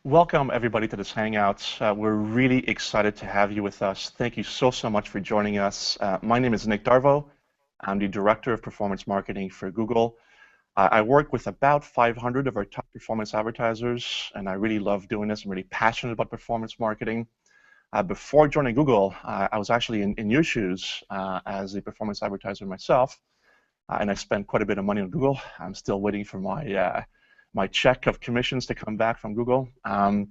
Welcome everybody to this Hangout. We're really excited to have you with us. Thank you so much for joining us. My name is Nick Darvo. I'm the Director of Performance Marketing for Google. I work with about 500 of our top performance advertisers, and I really love doing this. I'm really passionate about performance marketing. Before joining Google, I was actually in your shoes as a performance advertiser myself, and I spent quite a bit of money on Google. I'm still waiting for my check of commissions to come back from Google. I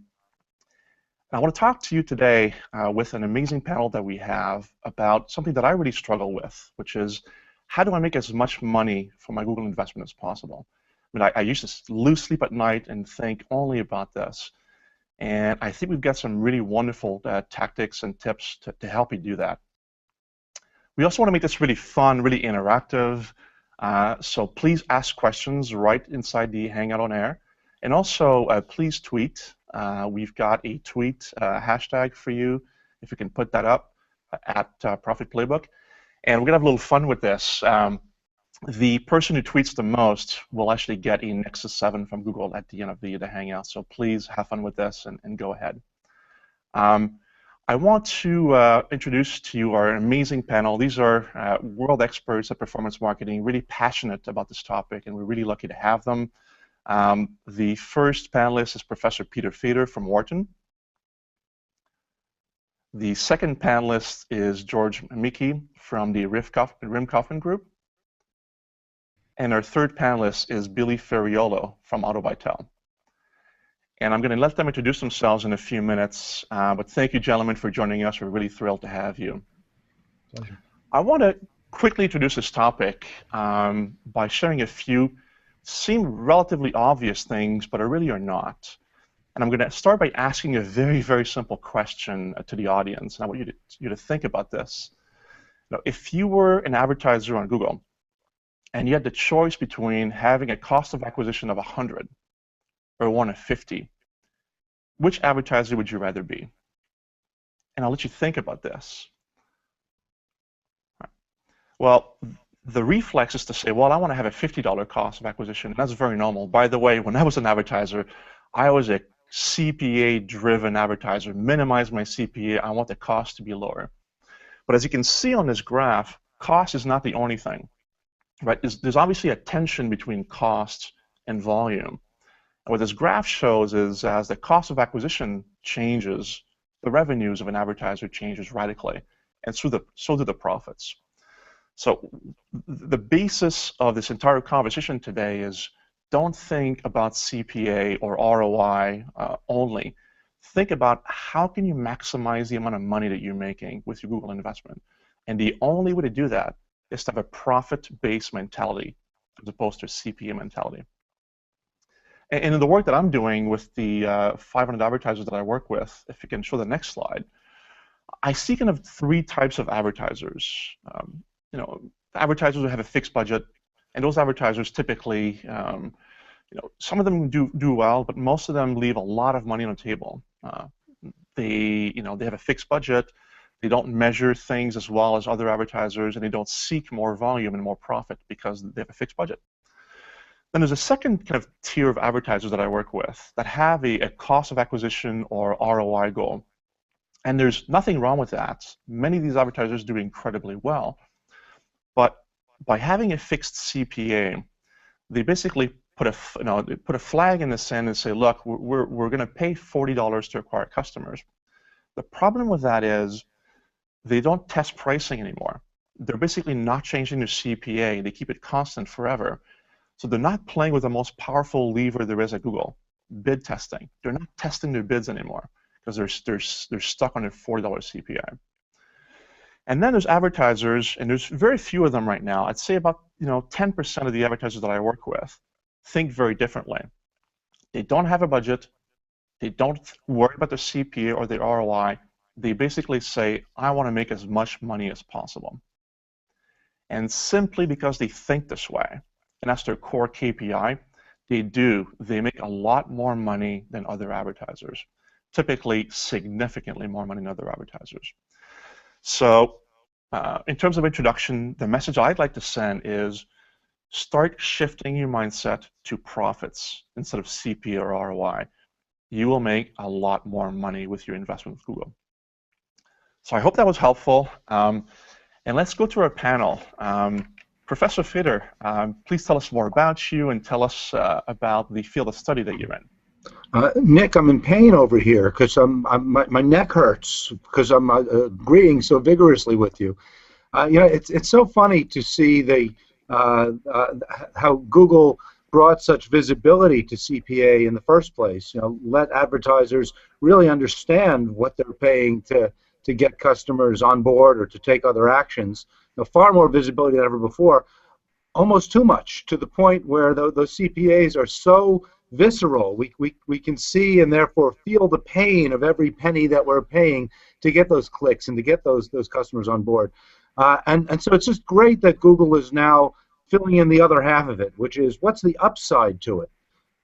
want to talk to you today with an amazing panel that we have about something that I really struggle with, which is how do I make as much money from my Google investment as possible? I mean, I used to lose sleep at night and think only about this. And I think we've got some really wonderful tactics and tips to help you do that. We also want to make this really fun, really interactive. So please ask questions right inside the Hangout on Air. And also, please tweet. We've got a tweet hashtag for you, if you can put that up, at Profit Playbook. And we're going to have a little fun with this. The person who tweets the most will actually get a Nexus 7 from Google at the end of the Hangout. So please have fun with this and go ahead. I want to introduce to you our amazing panel. These are world experts at performance marketing, really passionate about this topic, and we're really lucky to have them. The first panelist is Professor Peter Fader from Wharton. The second panelist is George Mickey from the Rim-Kaufman Group. And our third panelist is Billy Ferriolo from AutoVital. And I'm going to let them introduce themselves in a few minutes, but thank you, gentlemen, for joining us. We're really thrilled to have you. Pleasure. I want to quickly introduce this topic by sharing a few seem relatively obvious things, but really are not. And I'm going to start by asking a very simple question to the audience, and I want you to think about this. Now, if you were an advertiser on Google, and you had the choice between having a cost of acquisition of 100 or one of 50, which advertiser would you rather be? And I'll let you think about this. Right. Well, the reflex is to say, well, I want to have a $50 cost of acquisition. That's very normal. By the way, when I was an advertiser, I was a CPA-driven advertiser. Minimize my CPA. I want the cost to be lower. But as you can see on this graph, cost is not the only thing. Right? There's obviously a tension between cost and volume. And what this graph shows is as the cost of acquisition changes, the revenues of an advertiser changes radically, and so do the profits. So the basis of this entire conversation today is don't think about CPA or ROI only. Think about how can you maximize the amount of money that you're making with your Google investment. And the only way to do that is to have a profit-based mentality as opposed to a CPA mentality. And in the work that I'm doing with the 500 advertisers that I work with, if you can show the next slide, I see kind of three types of advertisers. Advertisers who have a fixed budget, and those advertisers typically, some of them do well, but most of them leave a lot of money on the table. They have a fixed budget. They don't measure things as well as other advertisers, and they don't seek more volume and more profit because they have a fixed budget. Then there's a second kind of tier of advertisers that I work with that have a cost of acquisition or ROI goal. And there's nothing wrong with that. Many of these advertisers do incredibly well. But by having a fixed CPA, they basically put a flag in the sand and say, look, we're going to pay $40 to acquire customers. The problem with that is they don't test pricing anymore. They're basically not changing their CPA. They keep it constant forever. So they're not playing with the most powerful lever there is at Google, bid testing. They're not testing their bids anymore because they're stuck on a $40 CPI. And then there's advertisers, and there's very few of them right now. I'd say about 10% of the advertisers that I work with think very differently. They don't have a budget. They don't worry about their CPA or their ROI. They basically say, I want to make as much money as possible. And simply because they think this way, and that's their core KPI, they make a lot more money than other advertisers, typically significantly more money than other advertisers. So in terms of introduction, the message I'd like to send is start shifting your mindset to profits instead of CPA or ROI. you will make a lot more money with your investment with Google. So I hope that was helpful. And let's go to our panel. Professor Fitter, please tell us more about you and tell us about the field of study that you're in. Nick, I'm in pain over here because my neck hurts because I'm agreeing so vigorously with you. You know, it's so funny to see how Google brought such visibility to CPA in the first place. You know, let advertisers really understand what they're paying to get customers on board or to take other actions. You know, far more visibility than ever before. Almost too much, to the point where those CPAs are so visceral. We can see and therefore feel the pain of every penny that we're paying to get those clicks and to get those customers on board. And so it's just great that Google is now filling in the other half of it, which is what's the upside to it.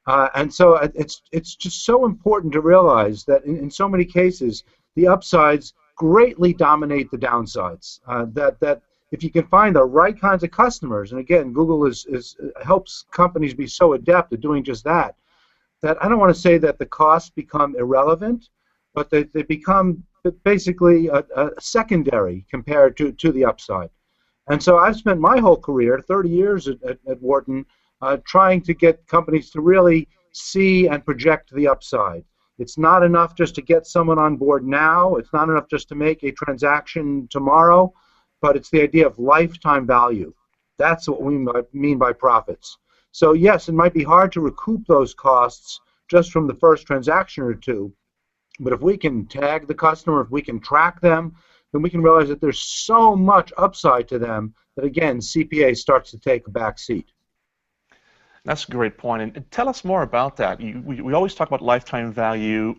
And so it's just so important to realize that in so many cases the upsides greatly dominate the downsides. That if you can find the right kinds of customers, and again, Google helps companies be so adept at doing just that, that I don't want to say that the costs become irrelevant, but they become basically a secondary compared to the upside. And so I've spent my whole career, 30 years at Wharton, trying to get companies to really see and project the upside. It's not enough just to get someone on board now. It's not enough just to make a transaction tomorrow, but it's the idea of lifetime value. That's what we mean by profits. So yes, it might be hard to recoup those costs just from the first transaction or two, but if we can tag the customer, if we can track them, then we can realize that there's so much upside to them that, again, CPA starts to take a back seat. That's a great point. And tell us more about that. We always talk about lifetime value.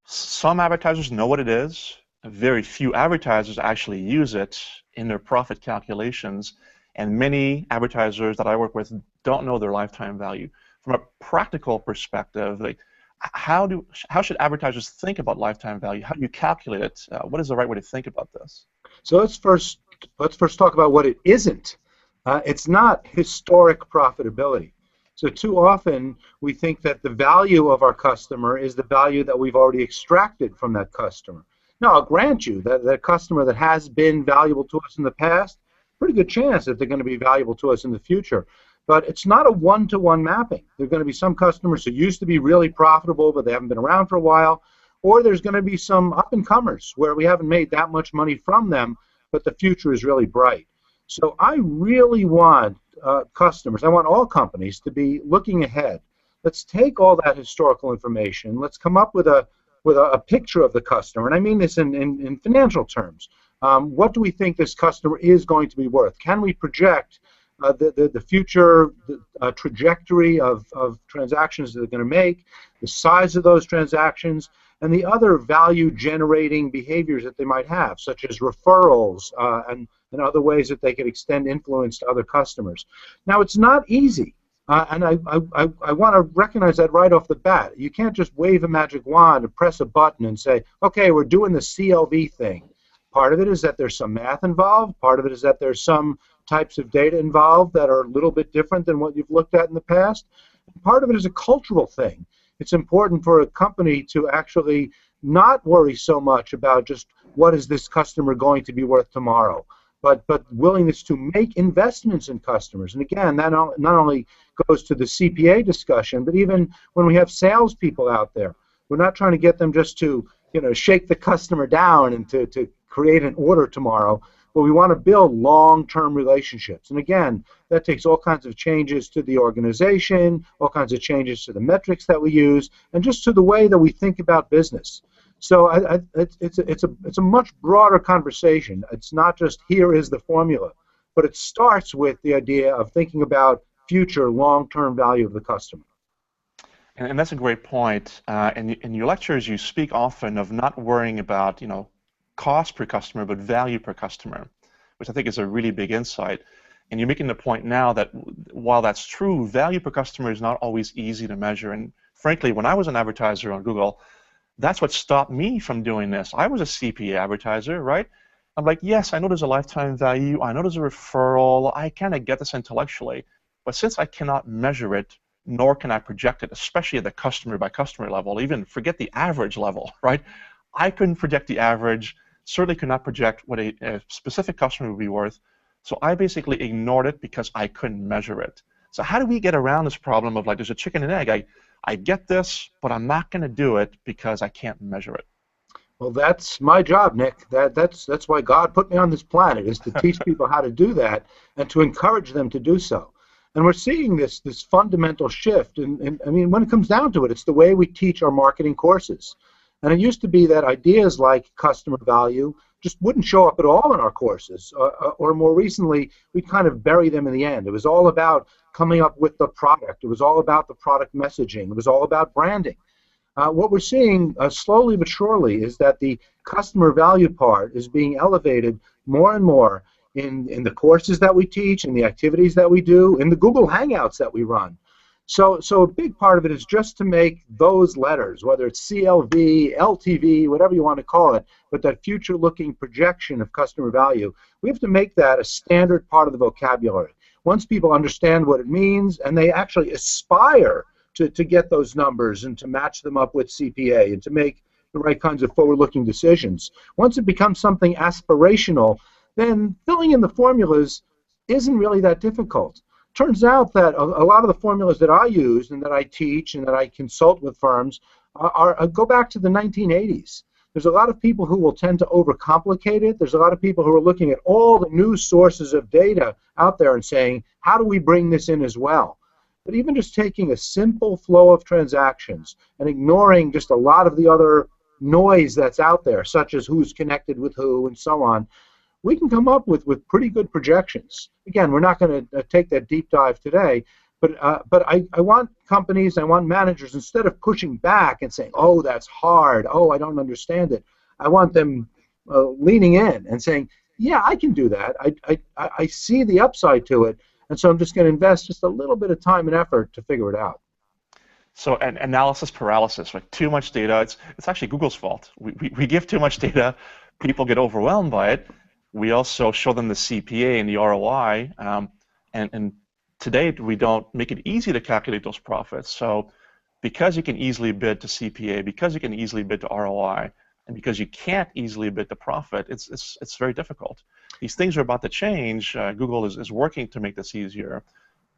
Some advertisers know what it is. Very few advertisers actually use it in their profit calculations. And many advertisers that I work with don't know their lifetime value. From a practical perspective, like, how should advertisers think about lifetime value? How do you calculate it? What is the right way to think about this? So let's first talk about what it isn't. It's not historic profitability. So too often we think that the value of our customer is the value that we've already extracted from that customer. Now, I'll grant you that that customer that has been valuable to us in the past, pretty good chance that they're going to be valuable to us in the future. But it's not a one-to-one mapping. There are going to be some customers who used to be really profitable, but they haven't been around for a while. Or there's going to be some up-and-comers where we haven't made that much money from them, but the future is really bright. So I really want customers, I want all companies to be looking ahead. Let's take all that historical information. Let's come up with a picture of the customer, and I mean this in financial terms. What do we think this customer is going to be worth? Can we project the future trajectory of transactions that they're going to make, the size of those transactions, and the other value-generating behaviors that they might have, such as referrals and other ways that they could extend influence to other customers. Now, it's not easy, and I want to recognize that right off the bat. You can't just wave a magic wand and press a button and say, okay, we're doing the CLV thing. Part of it is that there's some math involved. Part of it is that there's some types of data involved that are a little bit different than what you've looked at in the past. Part of it is a cultural thing. It's important for a company to actually not worry so much about just what is this customer going to be worth tomorrow, but willingness to make investments in customers. And again, that not only goes to the CPA discussion, but even when we have salespeople out there, we're not trying to get them just to shake the customer down and to create an order tomorrow. But we want to build long-term relationships. And again, that takes all kinds of changes to the organization, all kinds of changes to the metrics that we use, and just to the way that we think about business. So it's a much broader conversation. It's not just here is the formula, but it starts with the idea of thinking about future long-term value of the customer. And that's a great point. In your lectures, you speak often of not worrying about cost per customer, but value per customer, which I think is a really big insight. And you're making the point now that while that's true, value per customer is not always easy to measure. And frankly, when I was an advertiser on Google, that's what stopped me from doing this. I was a CPA advertiser, right? I'm like, yes, I know there's a lifetime value. I know there's a referral. I kind of get this intellectually. But since I cannot measure it, nor can I project it, especially at the customer by customer level. Even forget the average level, right? I couldn't project the average, certainly could not project what a specific customer would be worth. So I basically ignored it because I couldn't measure it. So how do we get around this problem of like there's a chicken and egg? I get this, but I'm not going to do it because I can't measure it. Well, that's my job, Nick. That's why God put me on this planet, is to teach people how to do that and to encourage them to do so. And we're seeing this fundamental shift. And I mean, when it comes down to it, it's the way we teach our marketing courses. And it used to be that ideas like customer value just wouldn't show up at all in our courses, or more recently, we'd kind of bury them in the end. It was all about coming up with the product. It was all about the product messaging. It was all about branding. What we're seeing slowly but surely is that the customer value part is being elevated more and more in the courses that we teach, in the activities that we do, in the Google Hangouts that we run. So a big part of it is just to make those letters, whether it's CLV, LTV, whatever you want to call it, but that future-looking projection of customer value, we have to make that a standard part of the vocabulary. Once people understand what it means and they actually aspire to get those numbers and to match them up with CPA and to make the right kinds of forward-looking decisions. Once it becomes something aspirational, then filling in the formulas isn't really that difficult. Turns out that a lot of the formulas that I use and that I teach and that I consult with firms go back to the 1980s. There's a lot of people who will tend to overcomplicate it. There's a lot of people who are looking at all the new sources of data out there and saying, how do we bring this in as well? But even just taking a simple flow of transactions and ignoring just a lot of the other noise that's out there, such as who's connected with who and so on, we can come up with pretty good projections. Again, we're not going to take that deep dive today, but I want companies, I want managers, instead of pushing back and saying, oh, that's hard, oh, I don't understand it, I want them leaning in and saying, yeah, I can do that. I see the upside to it. And so I'm just going to invest just a little bit of time and effort to figure it out. So an analysis paralysis, like too much data, it's actually Google's fault. We give too much data, people get overwhelmed by it. We also show them the CPA and the ROI, and to date we don't make it easy to calculate those profits. So because you can easily bid to CPA, because you can easily bid to ROI, and because you can't easily bid the profit, it's very difficult. These things are about to change. Google is working to make this easier,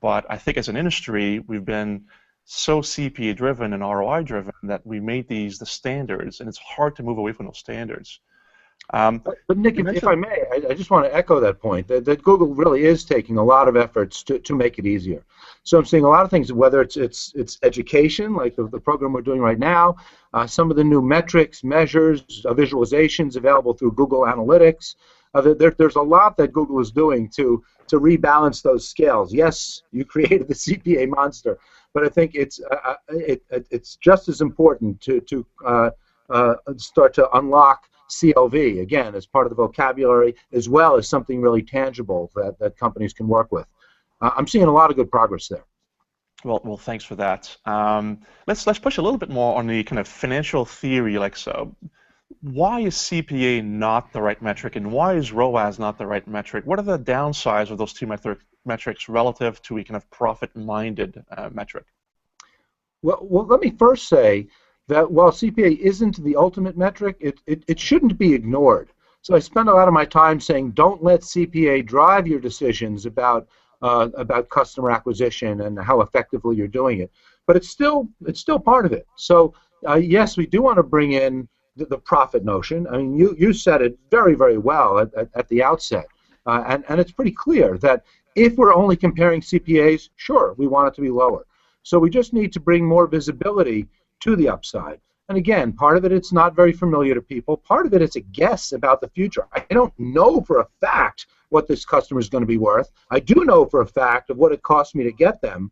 but I think as an industry, we've been so CPA driven and ROI driven that we made these the standards, and it's hard to move away from those standards. But Nick, if I may, I just want to echo that point, that Google really is taking a lot of efforts to make it easier. So I'm seeing a lot of things, whether it's education, like the program we're doing right now, some of the new metrics, measures, visualizations available through Google Analytics. There's a lot that Google is doing to rebalance those scales. Yes, you created the CPA monster, but I think it's just as important to start to unlock CLV, again, as part of the vocabulary, as well as something really tangible that companies can work with. I'm seeing a lot of good progress there. Well, thanks for that. Let's push a little bit more on the kind of financial theory, like so. Why is CPA not the right metric, and why is ROAS not the right metric? What are the downsides of those two metrics relative to a kind of profit-minded metric? Well, let me first say that while CPA isn't the ultimate metric, it shouldn't be ignored. So I spend a lot of my time saying, don't let CPA drive your decisions about customer acquisition and how effectively you're doing it. But it's still part of it. So yes, we do want to bring in the profit notion. I mean, you said it very, very well at the outset, and it's pretty clear that if we're only comparing CPAs, sure, we want it to be lower. So we just need to bring more visibility to the upside. And again, part of it, it's not very familiar to people. Part of it, it's a guess about the future. I don't know for a fact what this customer is going to be worth. I do know for a fact of what it cost me to get them.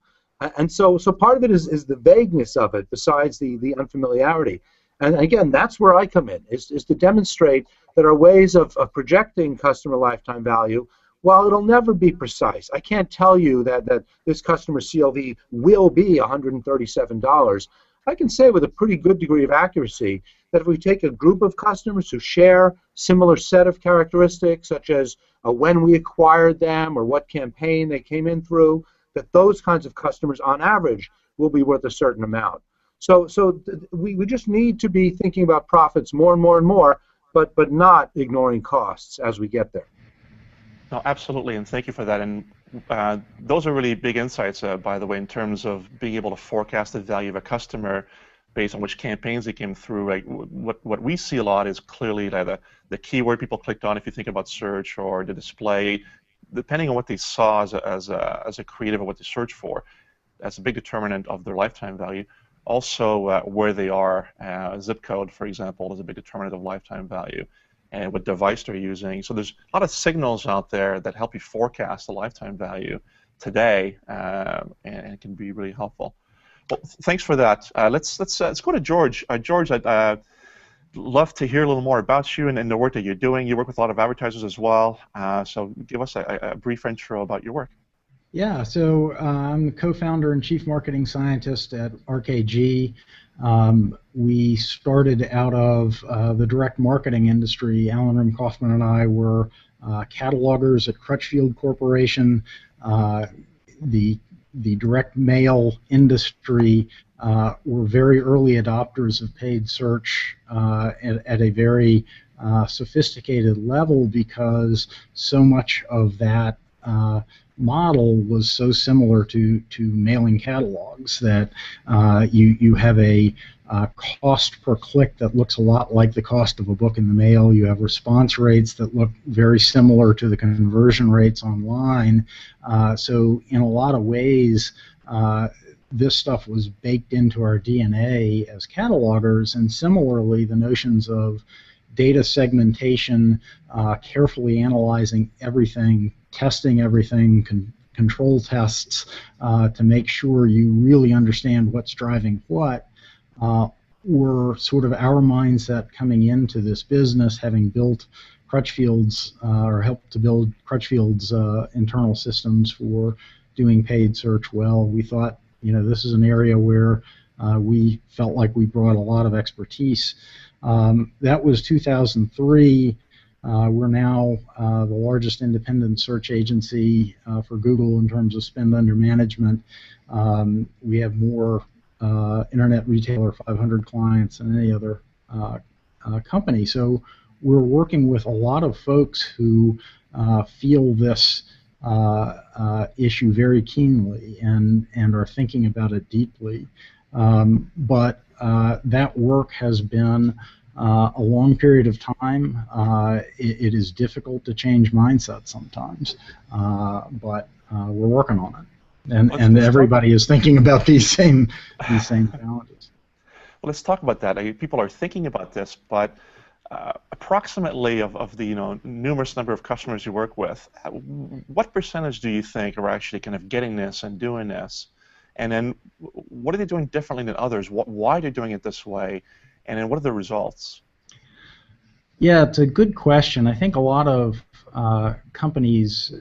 And so part of it is the vagueness of it, besides the unfamiliarity. And again, that's where I come in, is to demonstrate that there are ways of projecting customer lifetime value. While it'll never be precise, I can't tell you that this customer CLV will be $137. I can say with a pretty good degree of accuracy that if we take a group of customers who share similar set of characteristics, such as when we acquired them or what campaign they came in through, that those kinds of customers on average will be worth a certain amount. So we just need to be thinking about profits more and more and more, but not ignoring costs as we get there. No, absolutely, and thank you for that. And those are really big insights, by the way, in terms of being able to forecast the value of a customer based on which campaigns they came through. Right? What we see a lot is clearly the keyword people clicked on. If you think about search or the display, depending on what they saw as a creative or what they searched for, that's a big determinant of their lifetime value. Also, where they are, zip code, for example, is a big determinant of lifetime value, and what device they're using. So there's a lot of signals out there that help you forecast the lifetime value today, and it can be really helpful. Well, thanks for that. Let's go to George. George, I'd love to hear a little more about you and the work that you're doing. You work with a lot of advertisers as well, so give us a brief intro about your work. Yeah, so I'm the co-founder and chief marketing scientist at RKG. We started out of the direct marketing industry. Alan Rim Kaufman and I were catalogers at Crutchfield Corporation. The direct mail industry were very early adopters of paid search at a very sophisticated level, because so much of that model was so similar to mailing catalogs that you have a cost per click that looks a lot like the cost of a book in the mail. You have response rates that look very similar to the conversion rates online. So in a lot of ways, this stuff was baked into our DNA as catalogers, and similarly the notions of data segmentation, carefully analyzing everything, testing everything, control tests to make sure you really understand what's driving what, were sort of our mindset coming into this business, having built Crutchfield's or helped to build Crutchfield's internal systems for doing paid search well. We thought, this is an area where we felt like we brought a lot of expertise. That was 2003. We're now the largest independent search agency for Google in terms of spend under management. We have more Internet Retailer 500 clients than any other company. So we're working with a lot of folks who feel this issue very keenly and are thinking about it deeply. But that work has been a long period of time. It is difficult to change mindset sometimes, but we're working on it. And everybody is thinking about these same challenges. Well, let's talk about that. People are thinking about this, but approximately of the numerous number of customers you work with, what percentage do you think are actually kind of getting this and doing this? And then what are they doing differently than others? Why they're doing it this way? And then what are the results? Yeah, it's a good question. I think a lot of companies,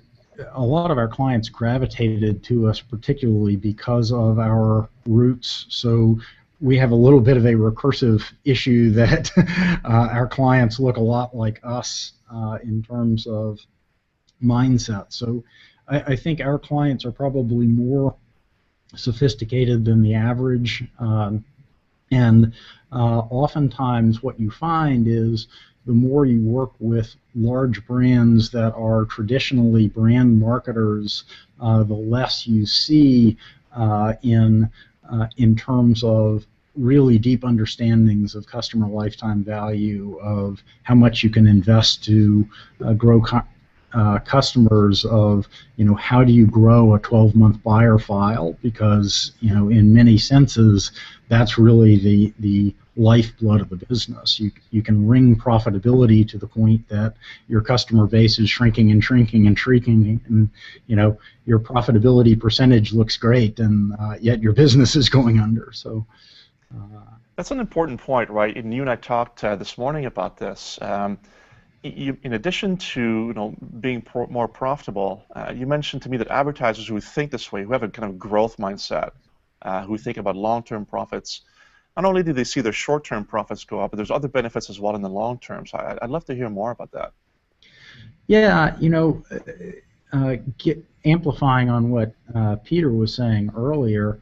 a lot of our clients gravitated to us particularly because of our roots. So we have a little bit of a recursive issue that our clients look a lot like us in terms of mindset. So I think our clients are probably more sophisticated than the average, and oftentimes what you find is the more you work with large brands that are traditionally brand marketers, the less you see in terms of really deep understandings of customer lifetime value, of how much you can invest to grow customers, of how do you grow a 12-month buyer file, because in many senses that's really the lifeblood of the business. You can wring profitability to the point that your customer base is shrinking and shrinking and shrinking, and your profitability percentage looks great, and yet your business is going under. So that's an important point, right? And you and I talked this morning about this. In addition to being more profitable, you mentioned to me that advertisers who think this way, who have a kind of growth mindset, who think about long-term profits, not only do they see their short-term profits go up, but there's other benefits as well in the long term. So I'd love to hear more about that. Yeah, amplifying on what Peter was saying earlier,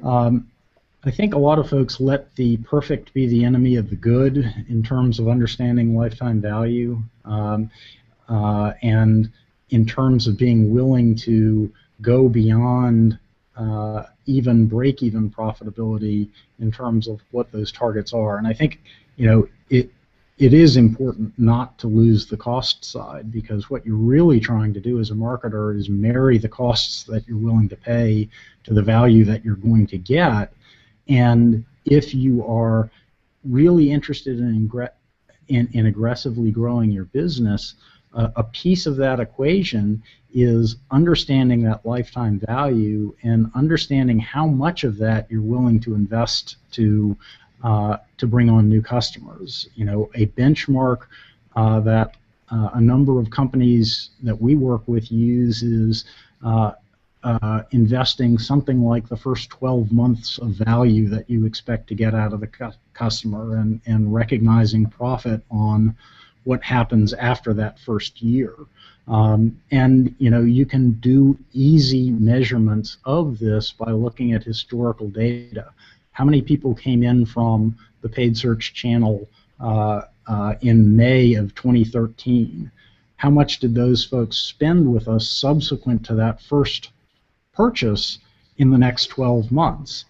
I think a lot of folks let the perfect be the enemy of the good in terms of understanding lifetime value, and in terms of being willing to go beyond even break-even profitability in terms of what those targets are. And I think, it is important not to lose the cost side, because what you're really trying to do as a marketer is marry the costs that you're willing to pay to the value that you're going to get. And if you are really interested in aggressively growing your business, a piece of that equation is understanding that lifetime value and understanding how much of that you're willing to invest to bring on new customers. A benchmark that a number of companies that we work with use is investing something like the first 12 months of value that you expect to get out of the customer, and recognizing profit on what happens after that first year. And you can do easy measurements of this by looking at historical data. How many people came in from the paid search channel in May of 2013? How much did those folks spend with us subsequent to that first purchase in the next 12 months?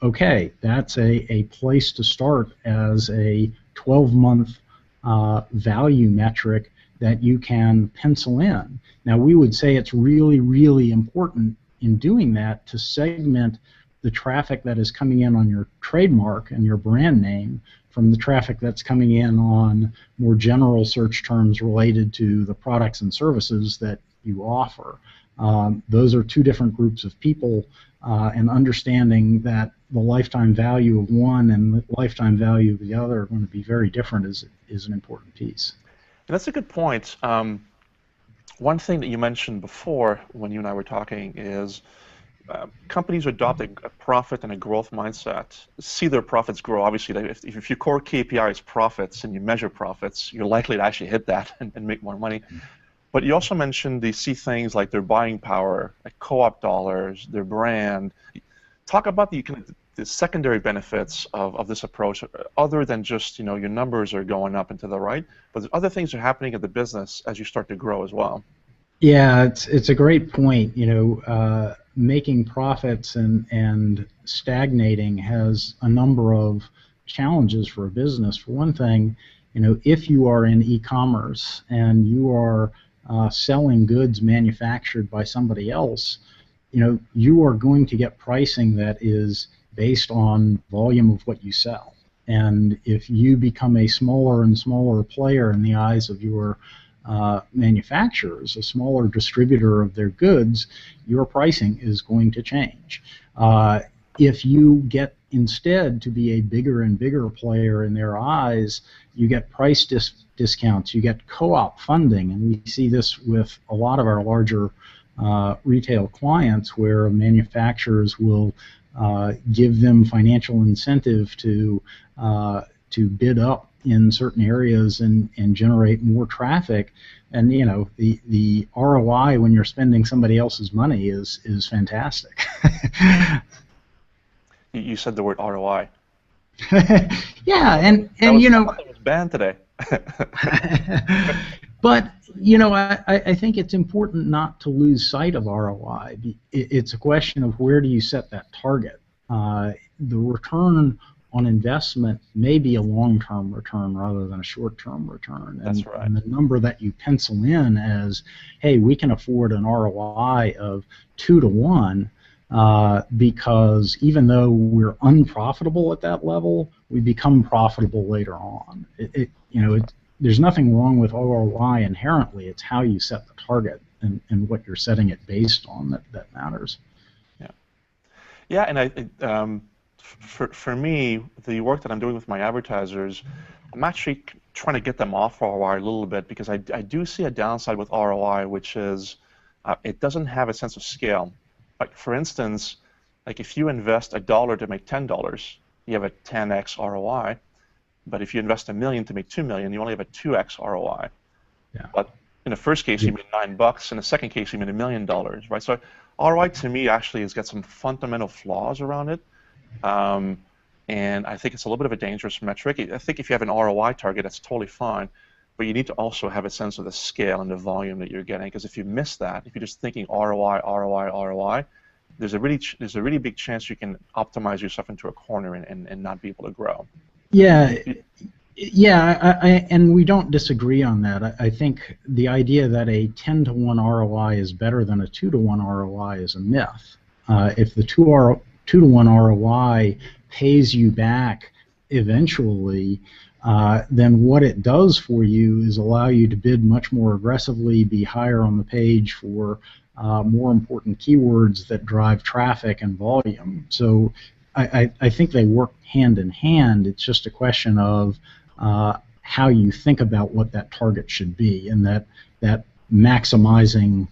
Okay, that's a place to start as a 12-month value metric that you can pencil in. Now, we would say it's really, really important in doing that to segment the traffic that is coming in on your trademark and your brand name from the traffic that's coming in on more general search terms related to the products and services that you offer. Those are two different groups of people, and understanding that the lifetime value of one and the lifetime value of the other are going to be very different is an important piece. And that's a good point. One thing that you mentioned before when you and I were talking is companies adopt a profit and a growth mindset, see their profits grow. Obviously, if your core KPI is profits and you measure profits, you're likely to actually hit that and make more money. But you also mentioned they see things like their buying power, like co-op dollars, their brand. Talk about the secondary benefits of this approach, other than just your numbers are going up and to the right, but there's other things are happening at the business as you start to grow as well. Yeah, it's a great point. Making profits and stagnating has a number of challenges for a business. For one thing, if you are in e-commerce and you are selling goods manufactured by somebody else, you are going to get pricing that is based on volume of what you sell. And if you become a smaller and smaller player in the eyes of your manufacturers, a smaller distributor of their goods, your pricing is going to change. If you get instead to be a bigger and bigger player in their eyes, you get price discounts, you get co-op funding, and we see this with a lot of our larger retail clients, where manufacturers will give them financial incentive to bid up in certain areas and generate more traffic. And the ROI when you're spending somebody else's money is fantastic. You said the word ROI. Yeah, and it was banned today. But I think it's important not to lose sight of ROI. It's a question of where do you set that target. The return on investment may be a long-term return rather than a short-term return. That's right. And the number that you pencil in as, hey, we can afford an ROI of 2 to 1, because even though we're unprofitable at that level, we become profitable later on. There's nothing wrong with ROI inherently. It's how you set the target and what you're setting it based on that matters. Yeah, and for me, the work that I'm doing with my advertisers, I'm actually trying to get them off ROI a little bit, because I do see a downside with ROI, which is it doesn't have a sense of scale. Like, for instance, like if you invest $1 to make $10, you have a 10x ROI. But if you invest $1 million to make $2 million, you only have a 2x ROI. Yeah. But in the first case, you made $9. In the second case, you made $1 million, right? So ROI to me actually has got some fundamental flaws around it. And I think it's a little bit of a dangerous metric. I think if you have an ROI target, that's totally fine. But you need to also have a sense of the scale and the volume that you're getting. Because if you miss that, if you're just thinking ROI, ROI, ROI, there's a really big chance you can optimize yourself into a corner and not be able to grow. Yeah, yeah, and we don't disagree on that. I think the idea that a 10-to-1 ROI is better than a 2-to-1 ROI is a myth. If the 2-to-1 ROI pays you back eventually, then what it does for you is allow you to bid much more aggressively, be higher on the page for more important keywords that drive traffic and volume. So I think they work hand in hand. It's just a question of how you think about what that target should be, and that maximizing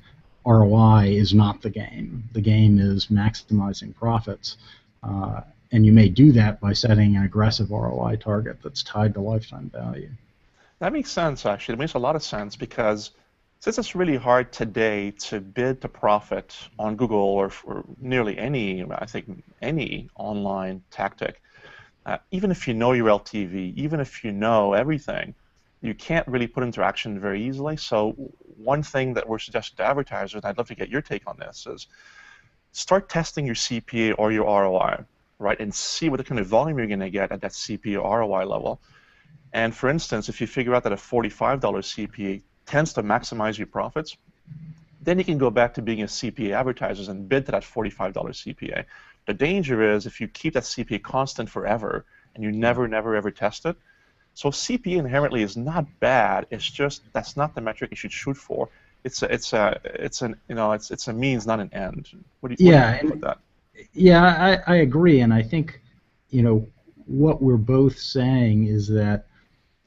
ROI is not the game. The game is maximizing profits, and you may do that by setting an aggressive ROI target that's tied to lifetime value. That makes sense, actually. It makes a lot of sense because since it's really hard today to bid to profit on Google or nearly any, I think, any online tactic, even if you know your LTV, even if you know everything, you can't really put into action very easily. So one thing that we're suggesting to advertisers, and I'd love to get your take on this, is start testing your CPA or your ROI, right, and see what kind of volume you're going to get at that CPA or ROI level. And for instance, if you figure out that a $45 CPA tends to maximize your profits, then you can go back to being a CPA advertiser and bid to that $45 CPA. The danger is if you keep that CPA constant forever and you never, ever test it. So CPA inherently is not bad. It's just that's not the metric you should shoot for. It's a means, not an end. What do you think about that? Yeah, I agree, and I think what we're both saying is that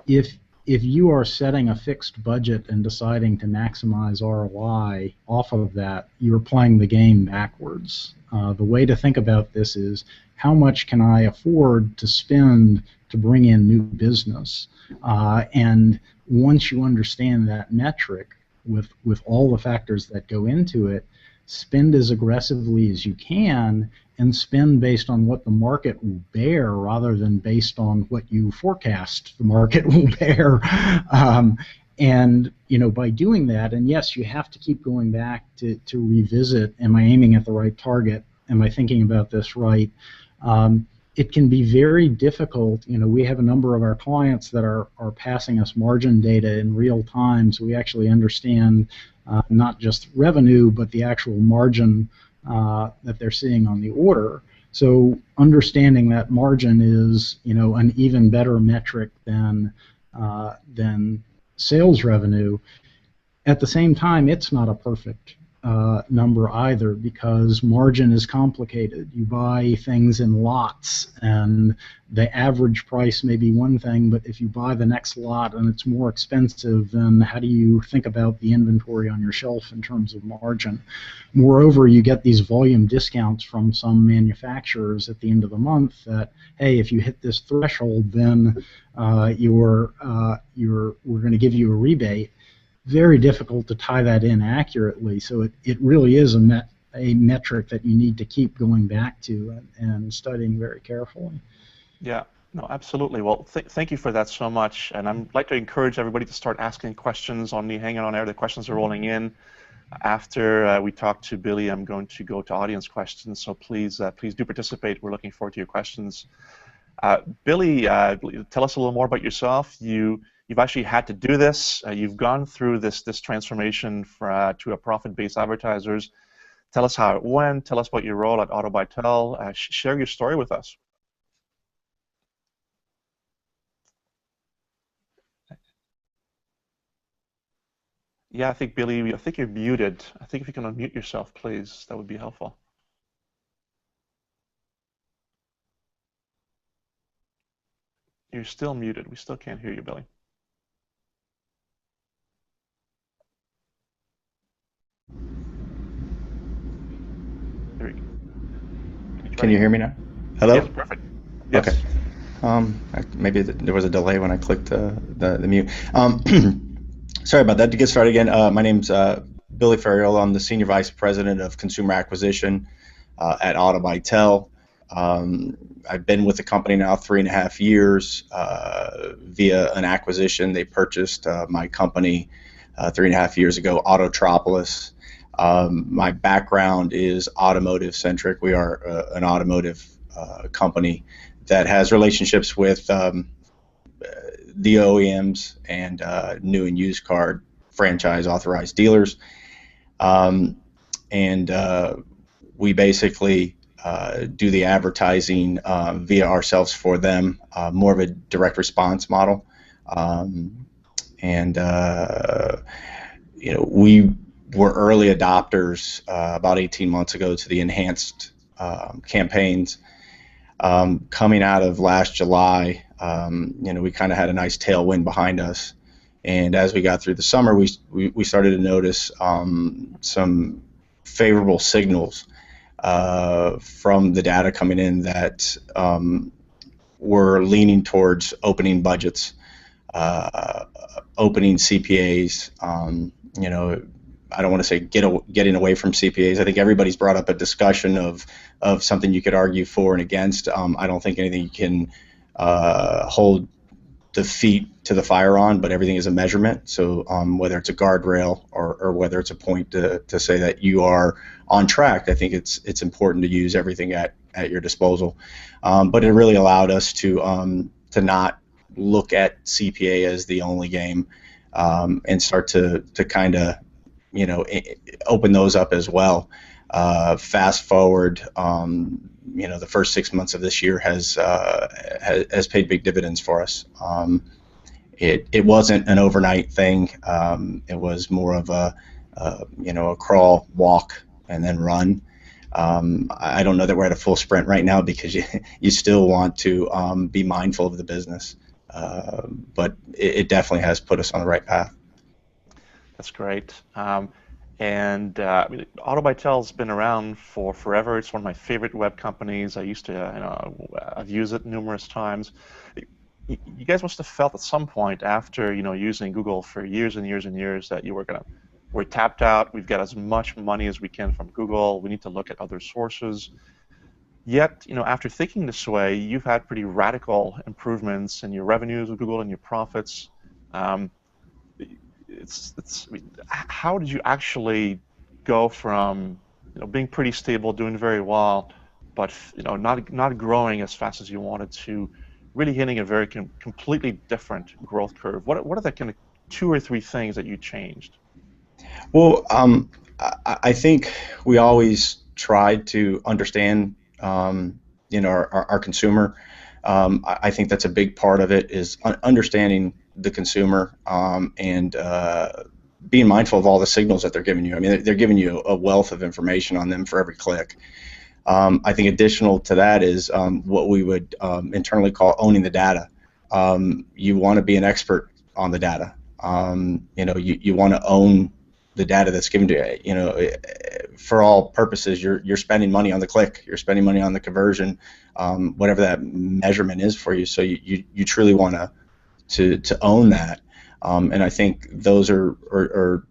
if you are setting a fixed budget and deciding to maximize ROI off of that, you're playing the game backwards. The way to think about this is how much can I afford to spend to bring in new business? And once you understand that metric with all the factors that go into it, spend as aggressively as you can and spend based on what the market will bear rather than based on what you forecast the market will bear. And by doing that, and yes, you have to keep going back to revisit, am I aiming at the right target? Am I thinking about this right? It can be very difficult. We have a number of our clients that are passing us margin data in real time, so we actually understand not just revenue, but the actual margin that they're seeing on the order. So understanding that margin is, an even better metric than sales revenue. At the same time, it's not a perfect number either, because margin is complicated. You buy things in lots, and the average price may be one thing, but if you buy the next lot and it's more expensive, then how do you think about the inventory on your shelf in terms of margin? Moreover, you get these volume discounts from some manufacturers at the end of the month that, hey, if you hit this threshold, then we're going to give you a rebate. Very difficult to tie that in accurately, so it really is a metric that you need to keep going back to and studying very carefully. Yeah, no, absolutely. Well, thank you for that so much, and I'd like to encourage everybody to start asking questions on the Hangout on Air. The questions are rolling in. After we talk to Billy, I'm going to go to audience questions, so please do participate. We're looking forward to your questions. Billy, tell us a little more about yourself. You've actually had to do this. You've gone through this transformation to a profit-based advertisers. Tell us how it went. Tell us about your role at AutoByTel. Share your story with us. Yeah, I think, Billy, I think you're muted. I think if you can unmute yourself, please, that would be helpful. You're still muted. We still can't hear you, Billy. Can you hear me now? Hello? Yes, perfect. Yes. Okay. Maybe there was a delay when I clicked the mute. Sorry about that. To get started again, my name's Billy Ferriola. I'm the Senior Vice President of Consumer Acquisition at AutoByTel. I've been with the company now 3.5 years via an acquisition. They purchased my company 3.5 years ago, Autotropolis. My background is automotive centric. We are an automotive company that has relationships with the OEMs and new and used car franchise authorized dealers. And we basically do the advertising via ourselves for them, more of a direct response model. We were early adopters about 18 months ago to the enhanced campaigns. Coming out of last July, we kind of had a nice tailwind behind us. And as we got through the summer, we started to notice some favorable signals from the data coming in that were leaning towards opening budgets, opening CPAs. I don't want to say getting away from CPAs. I think everybody's brought up a discussion of something you could argue for and against. I don't think anything you can hold the feet to the fire on, but everything is a measurement. So whether it's a guardrail or whether it's a point to say that you are on track, I think it's important to use everything at your disposal. But it really allowed us to not look at CPA as the only game and start to kind of open those up as well. Fast forward, the first 6 months of this year has paid big dividends for us. It wasn't an overnight thing. It was more of a crawl, walk, and then run. I don't know that we're at a full sprint right now because you still want to be mindful of the business, but it definitely has put us on the right path. That's great. AutoBytel's been around for forever. It's one of my favorite web companies. I've used it numerous times. You guys must have felt at some point after using Google for years and years and years that we're tapped out. We've got as much money as we can from Google. We need to look at other sources. Yet, after thinking this way, you've had pretty radical improvements in your revenues with Google and your profits. How did you actually go from being pretty stable, doing very well, but not growing as fast as you wanted to, really hitting a very completely different growth curve? What are the kind of 2 or 3 things that you changed? Well, I think we always tried to understand our consumer. I think that's a big part of it, is understanding the consumer and being mindful of all the signals that they're giving you. I mean, they're giving you a wealth of information on them for every click. I think additional to that is what we would internally call owning the data. You want to be an expert on the data. You want to own the data that's given to you. For all purposes, you're spending money on the click, you're spending money on the conversion, whatever that measurement is for you. So you truly want to own that. And I think those are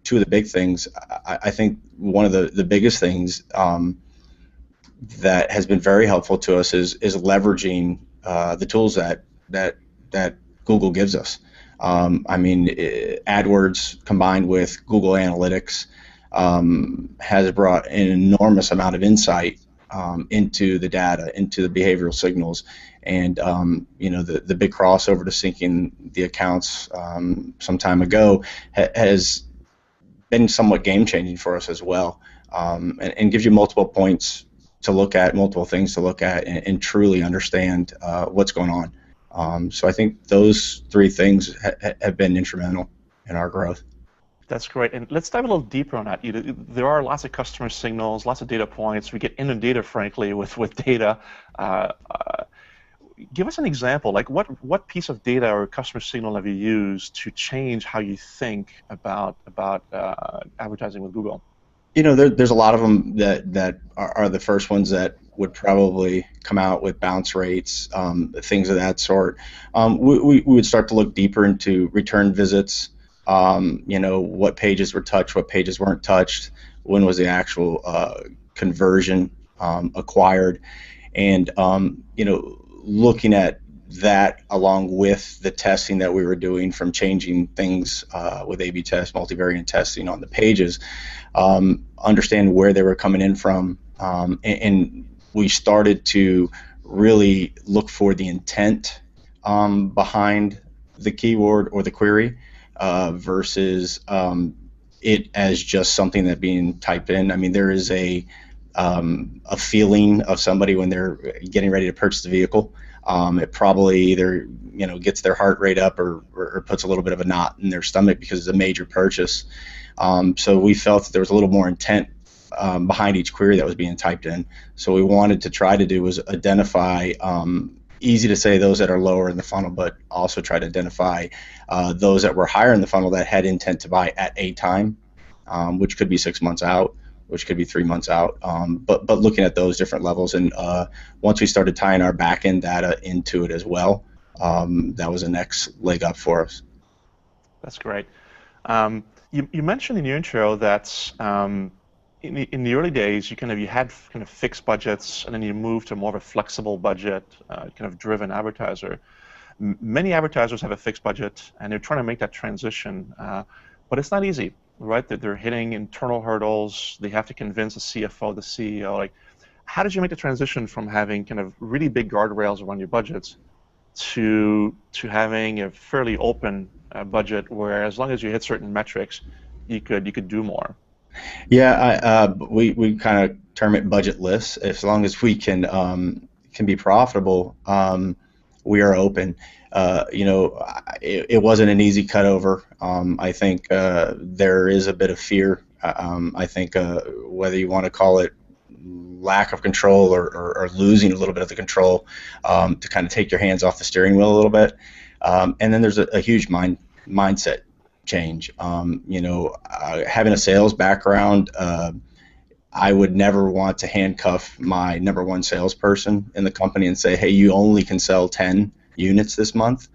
2 of the big things. I think one of the biggest things that has been very helpful to us is leveraging the tools that Google gives us. AdWords combined with Google Analytics has brought an enormous amount of insight into the data, into the behavioral signals, and the big crossover to syncing the accounts some time ago has been somewhat game-changing for us as well, and gives you multiple points to look at, multiple things to look at, and truly understand what's going on. So I think those 3 things have been instrumental in our growth. That's great. And let's dive a little deeper on that. There are lots of customer signals, lots of data points. We get inundated, frankly, with data. Give us an example. Like what piece of data or customer signal have you used to change how you think about advertising with Google? There's a lot of them that are the first ones that would probably come out with bounce rates, things of that sort. We would start to look deeper into return visits, what pages were touched, what pages weren't touched, when was the actual conversion acquired. And looking at that along with the testing that we were doing from changing things with A/B test, multivariate testing on the pages, understand where they were coming in from, and we started to really look for the intent behind the keyword or the query versus it as just something that being typed in. I mean, there is a feeling of somebody when they're getting ready to purchase a vehicle. It probably either gets their heart rate up or puts a little bit of a knot in their stomach because it's a major purchase. So we felt that there was a little more intent behind each query that was being typed in. So we wanted to try to do was identify, easy to say those that are lower in the funnel, but also try to identify those that were higher in the funnel that had intent to buy at a time, which could be 6 months out, which could be 3 months out, but looking at those different levels. And once we started tying our back-end data into it as well, that was the next leg up for us. That's great. You mentioned in your intro that in the early days you had kind of fixed budgets, and then you moved to more of a flexible budget, kind of driven advertiser. Many advertisers have a fixed budget, and they're trying to make that transition, but it's not easy, right? That they're hitting internal hurdles. They have to convince the CFO, the CEO. Like, how did you make the transition from having kind of really big guardrails around your budgets to having a fairly open budget where, as long as you hit certain metrics, you could do more? Yeah, we kind of term it budgetless. As long as we can be profitable, we are open. It wasn't an easy cutover. I think there is a bit of fear. I think whether you want to call it lack of control or losing a little bit of the control, to kind of take your hands off the steering wheel a little bit. And then there's a huge mindset change. Having a sales background, I would never want to handcuff my number one salesperson in the company and say, hey, you only can sell 10 units this month.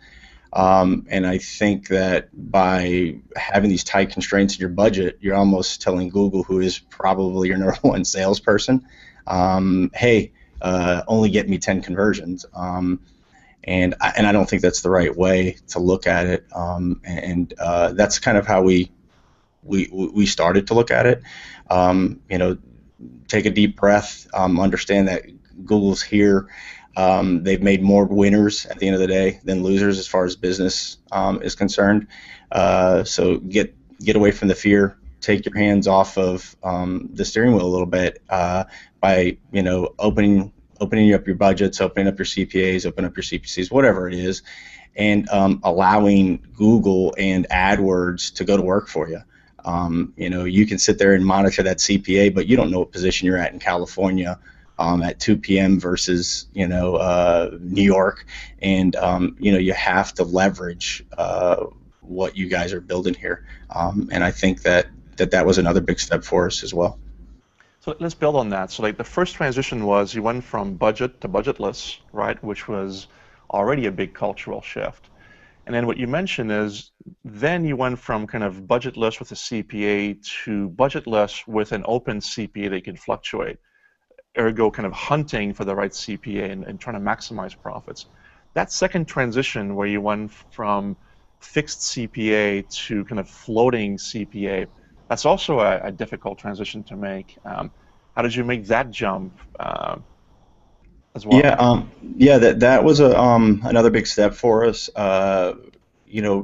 And I think that by having these tight constraints in your budget, you're almost telling Google, who is probably your number one salesperson, hey, only get me 10 conversions. And I don't think that's the right way to look at it. And that's kind of how we started to look at it. Take a deep breath, understand that Google's here. They've made more winners at the end of the day than losers as far as business is concerned. So get away from the fear. Take your hands off of the steering wheel a little bit by opening up your budgets, opening up your CPAs, opening up your CPCs, whatever it is, and allowing Google and AdWords to go to work for you. You can sit there and monitor that CPA, but you don't know what position you're at in California at 2 p.m. versus New York, and you have to leverage what you guys are building here, and I think that was another big step for us as well. So let's build on that. So like the first transition was you went from budget to budgetless, right, which was already a big cultural shift. And then what you mentioned is then you went from kind of budgetless with a CPA to budgetless with an open CPA that can fluctuate, ergo kind of hunting for the right CPA and trying to maximize profits. That second transition where you went from fixed CPA to kind of floating CPA, that's also a difficult transition to make. How did you make that jump as well? Yeah, that was another big step for us.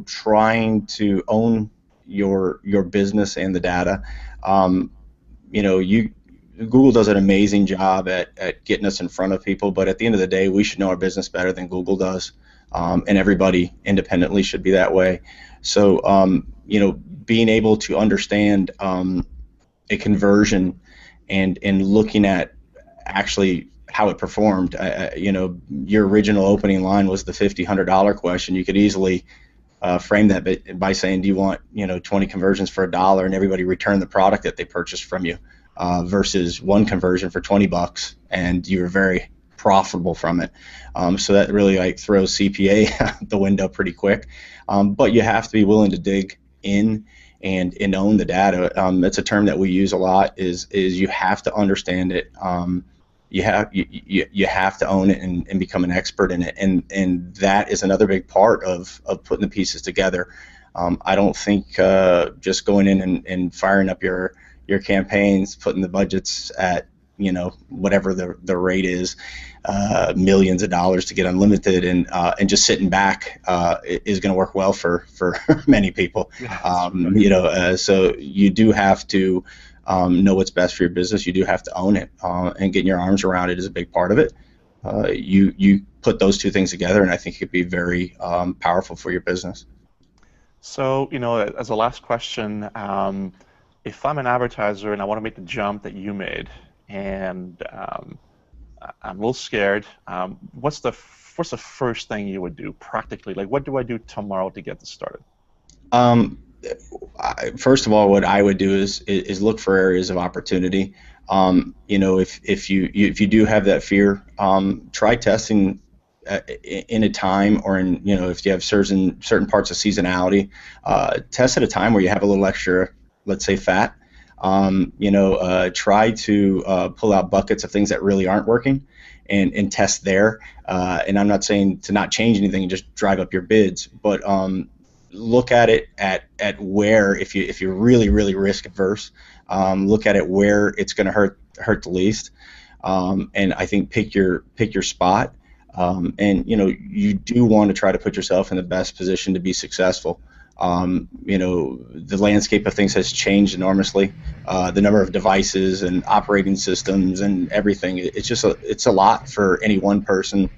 Trying to own your business and the data. Google does an amazing job at getting us in front of people, but at the end of the day, we should know our business better than Google does, and everybody independently should be that way. So, being able to understand a conversion and looking at actually how it performed. Your original opening line was the $100 question. You could easily frame that by saying, do you want 20 conversions for $1 and everybody return the product that they purchased from you, versus one conversion for $20 and you were very profitable from it. So that really throws CPA out the window pretty quick. But you have to be willing to dig in and own the data. It's a term that we use a lot. Is you have to understand it. you have to own it and become an expert in it, and that is another big part of putting the pieces together. I don't think just going in and firing up your campaigns, putting the budgets at whatever the rate is, millions of dollars to get unlimited, and just sitting back is going to work well for many people. So you do have to know what's best for your business. You do have to own it, and getting your arms around it is a big part of it. You put those two things together, and I think it could be very powerful for your business. So, as a last question, if I'm an advertiser and I want to make the jump that you made, and I'm a little scared, what's the first thing you would do practically? Like, what do I do tomorrow to get this started? First of all, what I would do is look for areas of opportunity. If you do have that fear, try testing in a time, or if you have certain parts of seasonality, test at a time where you have a little extra, let's say, fat. Try to pull out buckets of things that really aren't working and test there. And I'm not saying to not change anything and just drive up your bids, but look at it at where, if you're really risk averse, look at it where it's going to hurt the least, and I think pick your spot, and you do want to try to put yourself in the best position to be successful. The landscape of things has changed enormously. The number of devices and operating systems and everything, it's a lot for any one person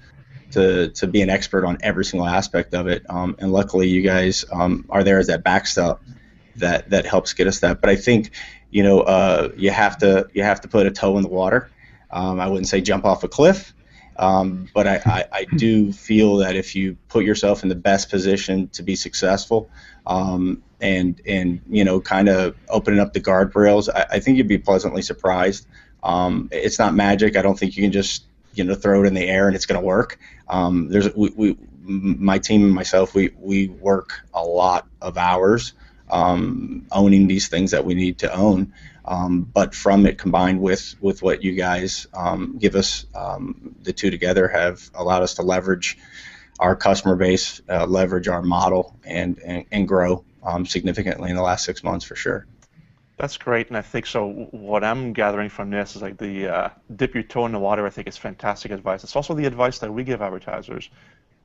to be an expert on every single aspect of it. And luckily you guys are there as that backstop that helps get us that. But I think you have to put a toe in the water. I wouldn't say jump off a cliff, but I do feel that if you put yourself in the best position to be successful, and kind of opening up the guardrails, I think you'd be pleasantly surprised. It's not magic. I don't think you can just throw it in the air and it's going to work. My team and myself, we work a lot of hours owning these things that we need to own. But from it, combined with what you guys give us, the two together have allowed us to leverage our customer base, leverage our model, and grow significantly in the last 6 months for sure. That's great, and I think so. What I'm gathering from this is like the dip your toe in the water. I think is fantastic advice. It's also the advice that we give advertisers.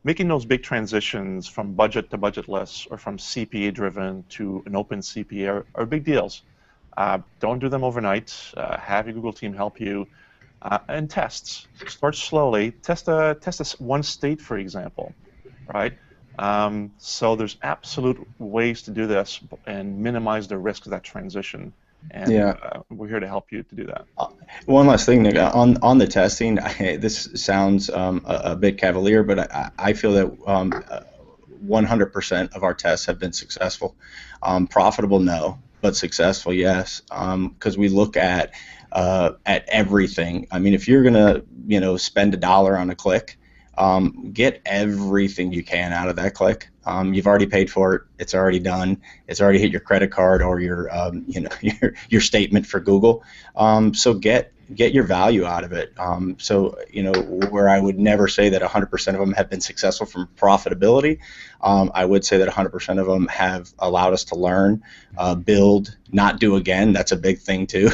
Making those big transitions from budget to budgetless, or from CPA driven to an open CPA are big deals. Don't do them overnight. Have your Google team help you, and tests. Start slowly. Test one state, for example, right? So there's absolute ways to do this and minimize the risk of that transition. And we're here to help you to do that. One last thing, Nick, on the testing. This sounds a bit cavalier, but I feel that 100% of our tests have been successful. Profitable, no, but successful, yes. Because we look at everything. I mean, if you're gonna spend $1 on a click, get everything you can out of that click. You've already paid for it. It's already done. It's already hit your credit card or your statement for Google. So get your value out of it. Where I would never say that 100% of them have been successful from profitability, I would say that 100% of them have allowed us to learn, build, not do again. That's a big thing too.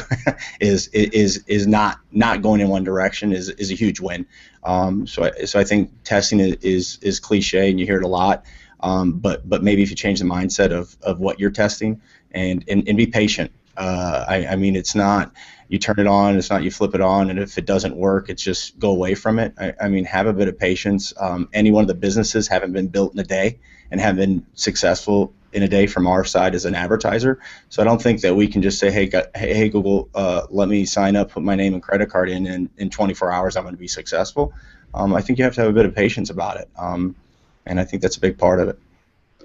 is not going in one direction is a huge win. So I think testing is cliche and you hear it a lot. But maybe if you change the mindset of what you're testing and be patient. I mean, it's not you turn it on, it's not you flip it on, and if it doesn't work, it's just go away from it. I mean, have a bit of patience. Any one of the businesses haven't been built in a day and have been successful in a day from our side as an advertiser. So I don't think that we can just say, hey Google, let me sign up, put my name and credit card in, and in 24 hours I'm going to be successful. I think you have to have a bit of patience about it, and I think that's a big part of it.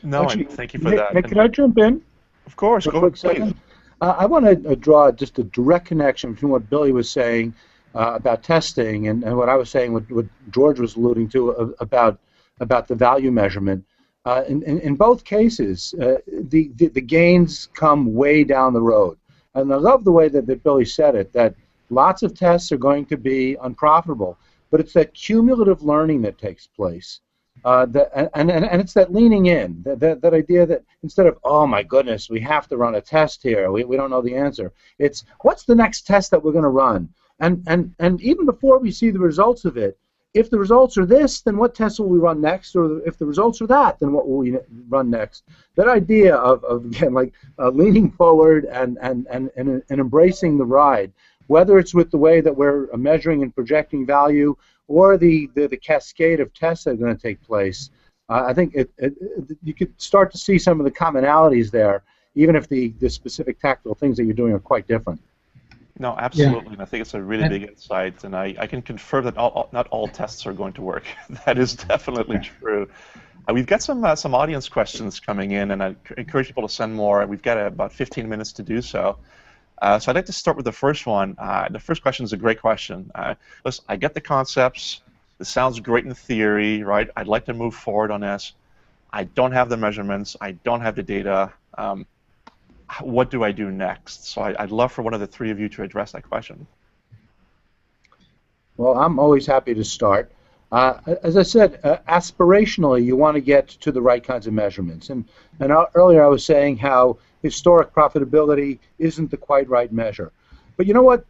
No, actually, thank you for that. Nick, can I jump in? Of course, go ahead. I want to draw just a direct connection between what Billy was saying about testing and what I was saying, what George was alluding to about the value measurement. In both cases, the gains come way down the road. And I love the way that Billy said it, that Lots of tests are going to be unprofitable, but it's that cumulative learning that takes place. And it's that leaning in, that idea that instead of, oh my goodness, we have to run a test here, we don't know the answer, it's what's the next test that we're going to run? And even before we see the results of it, if the results are this, then what tests will we run next? Or if the results are that, then what will we run next? That idea of again, like leaning forward and embracing the ride, whether it's with the way that we're measuring and projecting value or the cascade of tests that are going to take place, I think you could start to see some of the commonalities there, even if the specific tactical things that you're doing are quite different. No, absolutely, and I think it's a really big insight, and I can confirm that not all tests are going to work. That is definitely true. We've got some audience questions coming in, and I encourage people to send more. We've got about 15 minutes to do so. So I'd like to start with the first one. The first question is a great question. Listen, I get the concepts. This sounds great in theory, right? I'd like to move forward on this. I don't have the measurements. I don't have the data. What do I do next? So I'd love for one of the three of you to address that question. Well, I'm always happy to start. As I said, aspirationally, you want to get to the right kinds of measurements. And earlier I was saying how historic profitability isn't the quite right measure. But you know what?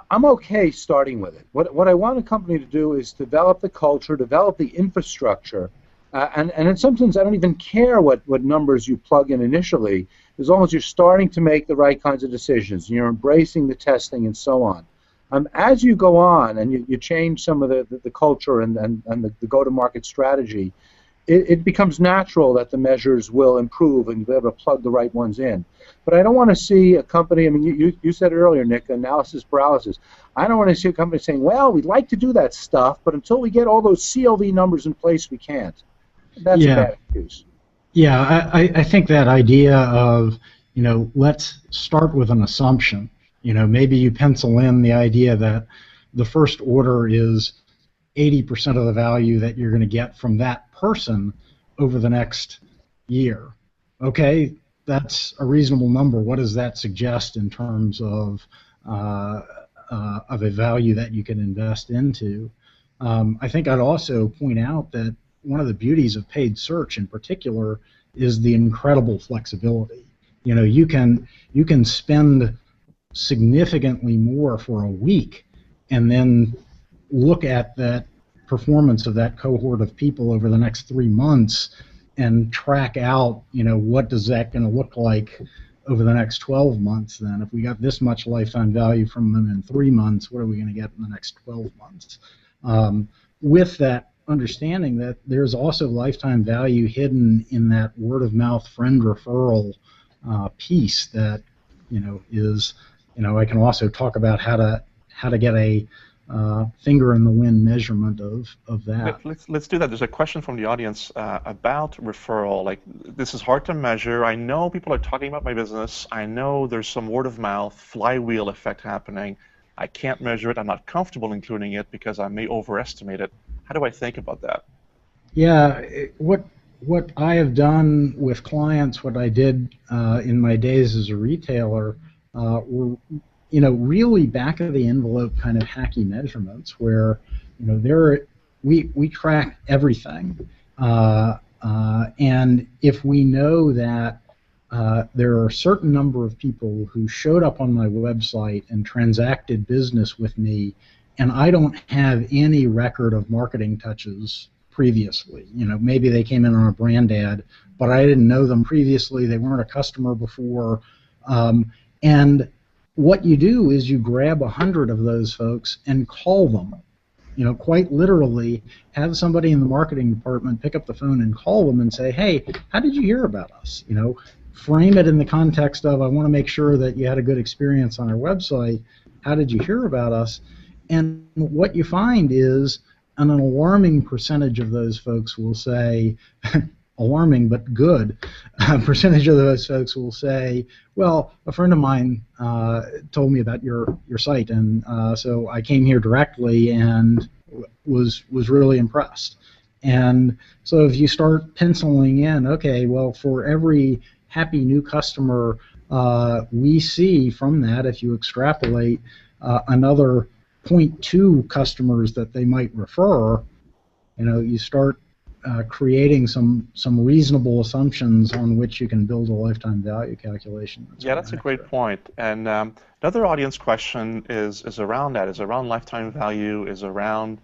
I'm okay starting with it. What I want a company to do is develop the culture, develop the infrastructure, and in some sense I don't even care what numbers you plug in initially, as long as you're starting to make the right kinds of decisions and you're embracing the testing and so on. As you go on and you change some of the culture and the go-to-market strategy, it becomes natural that the measures will improve and you'll be able to plug the right ones in. But I don't want to see a company, I mean, you said it earlier, Nick, analysis paralysis. I don't want to see a company saying, well, we'd like to do that stuff, but until we get all those CLV numbers in place, we can't. That's a bad excuse. Yeah, I think that idea of, let's start with an assumption. Maybe you pencil in the idea that the first order is 80% of the value that you're going to get from that person over the next year. Okay, that's a reasonable number. What does that suggest in terms of a value that you can invest into? I think I'd also point out that one of the beauties of paid search in particular is the incredible flexibility. You can spend significantly more for a week and then look at that performance of that cohort of people over the next 3 months and track out, what does that going to look like over the next 12 months then? If we got this much lifetime value from them in 3 months, what are we going to get in the next 12 months? With that understanding that there's also lifetime value hidden in that word-of-mouth friend referral piece that, is, I can also talk about how to get a finger in the wind measurement of that. Let's do that. There's a question from the audience about referral. Like, this is hard to measure. I know people are talking about my business. I know there's some word of mouth flywheel effect happening. I can't measure it. I'm not comfortable including it because I may overestimate it. How do I think about that? Yeah, what I have done with clients, what I did in my days as a retailer, were really back of the envelope kind of hacky measurements where we track everything, and if we know that there are a certain number of people who showed up on my website and transacted business with me, and I don't have any record of marketing touches previously. Maybe they came in on a brand ad, but I didn't know them previously. They weren't a customer before, and what you do is you grab 100 of those folks and call them. Quite literally, have somebody in the marketing department pick up the phone and call them and say, hey, how did you hear about us? Frame it in the context of, I want to make sure that you had a good experience on our website. How did you hear about us? And what you find is an alarming percentage of those folks will say, alarming but good, percentage of those folks will say, well, a friend of mine told me about your site, and so I came here directly and was really impressed. And so if you start penciling in, okay, well, for every happy new customer we see from that, if you extrapolate, another 0.2 customers that they might refer, you start creating some reasonable assumptions on which you can build a lifetime value calculation. Yeah, that's a great point. And another audience question is around that, is around lifetime value, is around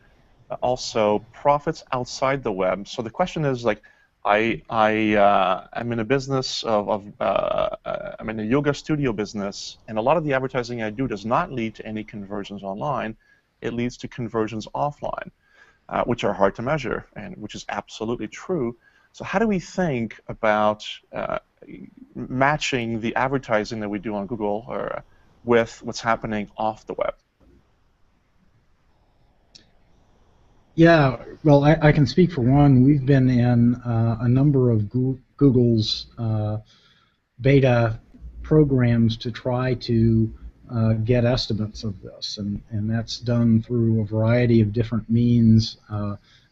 also profits outside the web. So the question is like, I'm in a business I'm in a yoga studio business, and a lot of the advertising I do does not lead to any conversions online. It leads to conversions offline, which are hard to measure, and which is absolutely true. So how do we think about matching the advertising that we do on Google with what's happening off the web? Yeah, well, I can speak for one. We've been in a number of Google's beta programs to try to get estimates of this, and that's done through a variety of different means.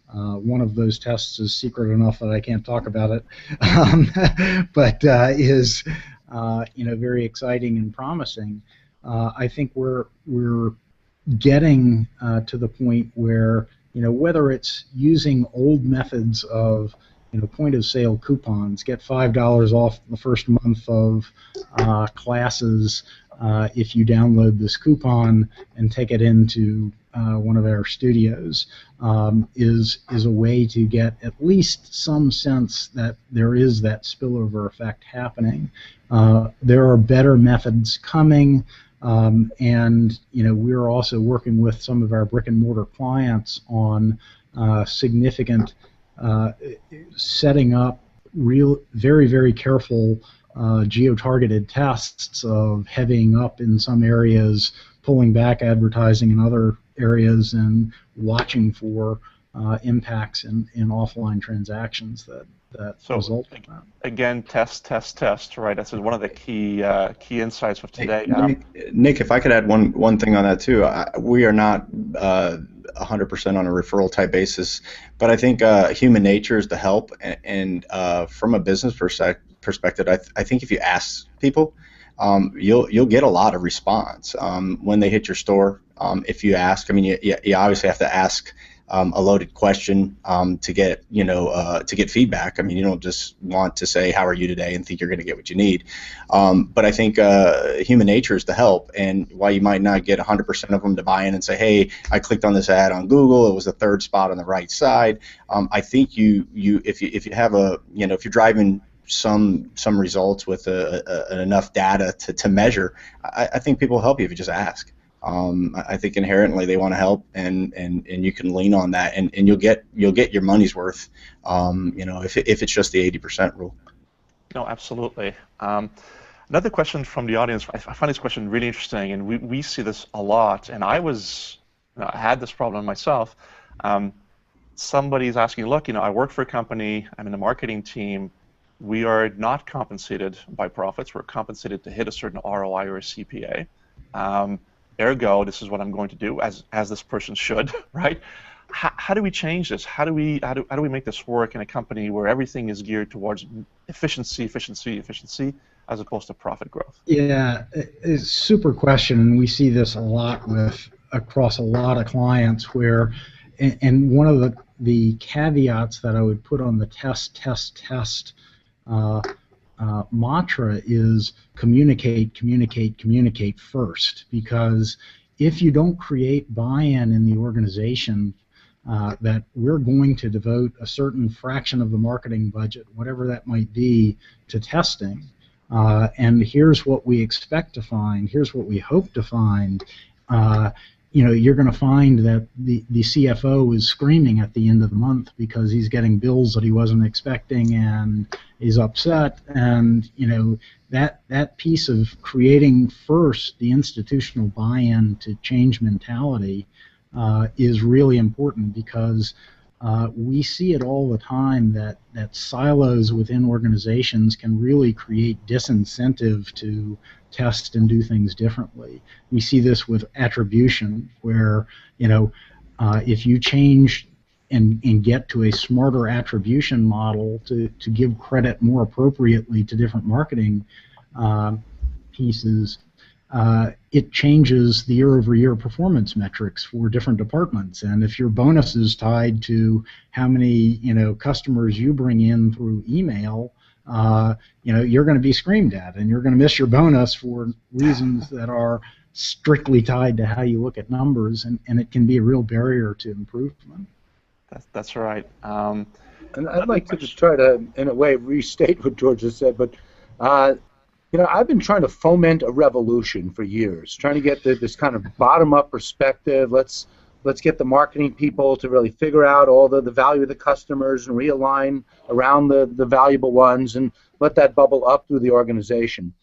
One of those tests is secret enough that I can't talk about it, but is very exciting and promising. I think we're getting to the point where whether it's using old methods of point of sale coupons, get $5 off the first month of classes if you download this coupon and take it into one of our studios, is a way to get at least some sense that there is that spillover effect happening. There are better methods coming. And we're also working with some of our brick and mortar clients on significant setting up very, very careful geo-targeted tests of heavying up in some areas, pulling back advertising in other areas, and watching for impacts in offline transactions that result in that. Again, test, right? That's one of the key insights of today. Nick, if I could add one thing on that too. We are not 100% on a referral type basis, but I think human nature is to help, and from a business perspective, I think if you ask people, you'll get a lot of response when they hit your store. If you ask, I mean, you obviously have to ask a loaded question to get feedback. I mean, you don't just want to say how are you today and think you're going to get what you need. But I think human nature is to help, and while you might not get 100% of them to buy in and say, hey, I clicked on this ad on Google, it was the third spot on the right side. I think if you have if you're driving some results with enough data to measure, I think people will help you if you just ask. I think inherently they want to help, and you can lean on that, and you'll get your money's worth. If it's just the 80% rule. No, absolutely. Another question from the audience. I find this question really interesting, and we see this a lot. And I had this problem myself. Somebody's asking, look, I work for a company. I'm in the marketing team. We are not compensated by profits. We're compensated to hit a certain ROI or a CPA. Ergo, this is what I'm going to do, as this person should, right? How do we change this? How do we make this work in a company where everything is geared towards efficiency, as opposed to profit growth? Yeah, it's a super question, and we see this a lot across a lot of clients where, and one of the caveats that I would put on the test mantra is communicate first, because if you don't create buy-in in the organization that we're going to devote a certain fraction of the marketing budget, whatever that might be, to testing, and here's what we expect to find, here's what we hope to find, you're going to find that the CFO is screaming at the end of the month because he's getting bills that he wasn't expecting, and he's upset. And that piece of creating first the institutional buy-in to change mentality is really important, because we see it all the time that silos within organizations can really create disincentive to test and do things differently. We see this with attribution, where if you change and get to a smarter attribution model to give credit more appropriately to different marketing pieces, it changes the year-over-year performance metrics for different departments. And if your bonus is tied to how many customers you bring in through email, you're going to be screamed at, and you're going to miss your bonus for reasons that are strictly tied to how you look at numbers, and it can be a real barrier to improvement. That's right. And I'd like to just try to, in a way, restate what George has said, but I've been trying to foment a revolution for years, trying to get this kind of bottom-up perspective. Let's get the marketing people to really figure out all the value of the customers and realign around the valuable ones and let that bubble up through the organization.